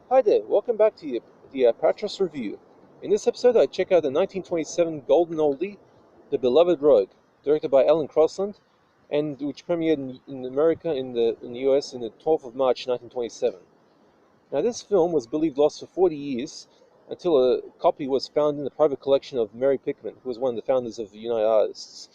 Hi there, welcome back to the Apatros review. In this episode, I check out the 1927 Golden Oldie, The Beloved Rogue, directed by Alan Crosland, and which premiered in America in the US in the 12th of March 1927. Now, this film was believed lost for 40 years until a copy was found in the private collection of Mary Pickman, who was one of the founders of the United Artists,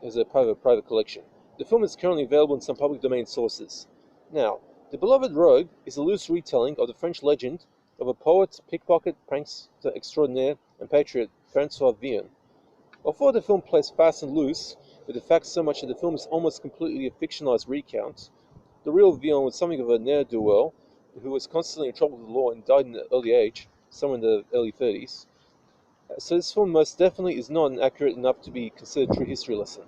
as a private collection. The film is currently available in some public domain sources. Now, The Beloved Rogue is a loose retelling of the French legend of a poet, pickpocket, prankster extraordinaire, and patriot, Francois Villon. Although the film plays fast and loose, with the facts so much that the film is almost completely a fictionalized recount, the real Villon was something of a ne'er-do-well who was constantly in trouble with the law and died in an early age, somewhere in the early 30s. So this film most definitely is not accurate enough to be considered a true history lesson.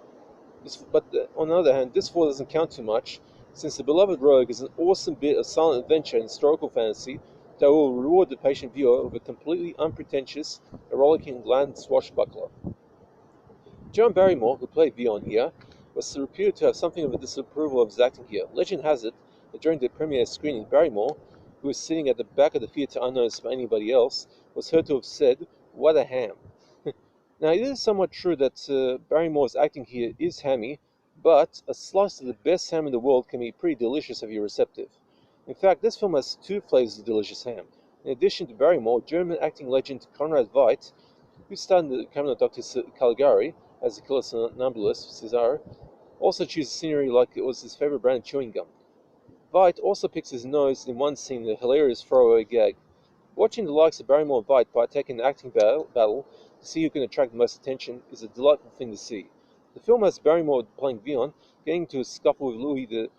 On the other hand, this fall doesn't count too much, since The Beloved Rogue is an awesome bit of silent adventure and historical fantasy that will reward the patient viewer with a completely unpretentious, a rollicking land swashbuckler. John Barrymore, who played Villon here, was reputed to have something of a disapproval of his acting here. Legend has it that during the premiere screening, Barrymore, who was sitting at the back of the theatre unnoticed by anybody else, was heard to have said, "What a ham." Now, it is somewhat true that Barrymore's acting here is hammy, but a slice of the best ham in the world can be pretty delicious if you're receptive. In fact, this film has two flavors of delicious ham. In addition to Barrymore, German acting legend Conrad Veidt, who starred in the Cabinet of Dr. Caligari as the killer somnambulist Cesare, also chooses scenery like it was his favorite brand of chewing gum. Veidt also picks his nose in one scene, the hilarious throwaway gag. Watching the likes of Barrymore and Veidt partake in an acting battle to see who can attract the most attention is a delightful thing to see. The film has Barrymore playing Villon getting into a scuffle with Louis the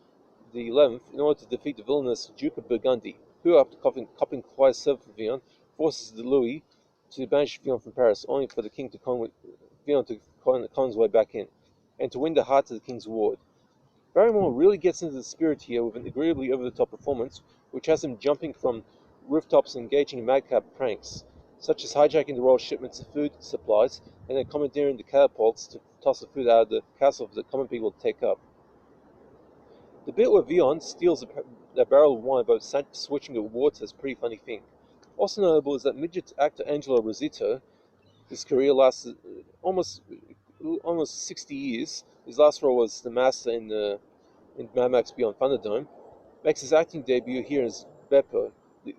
XI in order to defeat the villainous Duke of Burgundy, who, after copping quite a serve for Villon, forces the Louis to banish Villon from Paris, only for the king to Villon to con his way back in, and to win the heart of the king's ward. Barrymore really gets into the spirit here with an agreeably over-the-top performance, which has him jumping from rooftops and engaging in madcap pranks, such as hijacking the royal shipments of food supplies and then commandeering the catapults to toss the food out of the castle for the common people to take up. The bit where Villon steals a barrel of wine by switching it with water is a pretty funny thing. Also notable is that midget actor Angelo Rosito, his career lasted almost 60 years. His last role was the Master in Mad Max Beyond Thunderdome, makes his acting debut here as Beppo,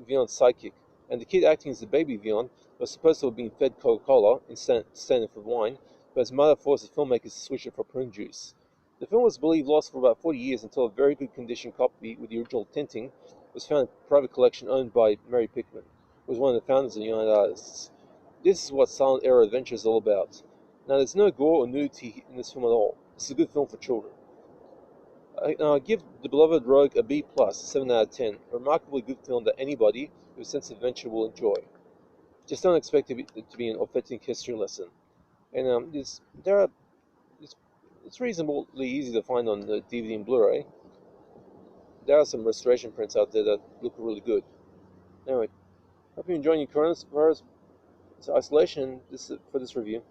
Villon's sidekick, and the kid acting as the baby Villon was supposed to have been fed Coca-Cola instead of wine, but his mother forced the filmmakers to switch it for prune juice. The film was believed lost for about 40 years until a very good condition copy with the original tinting was found in a private collection owned by Mary Pickman, who was one of the founders of the United Artists. This is what silent era adventure is all about. Now, there's no gore or nudity in this film at all. This is a good film for children. I give The Beloved Rogue a B+, 7 out of 10. A remarkably good film that anybody with a sense of adventure will enjoy. Just don't expect it to be an authentic history lesson. And it's reasonably easy to find on the DVD and Blu-ray. There are some restoration prints out there that look really good. Anyway, hope you're enjoying your coronavirus isolation for this review.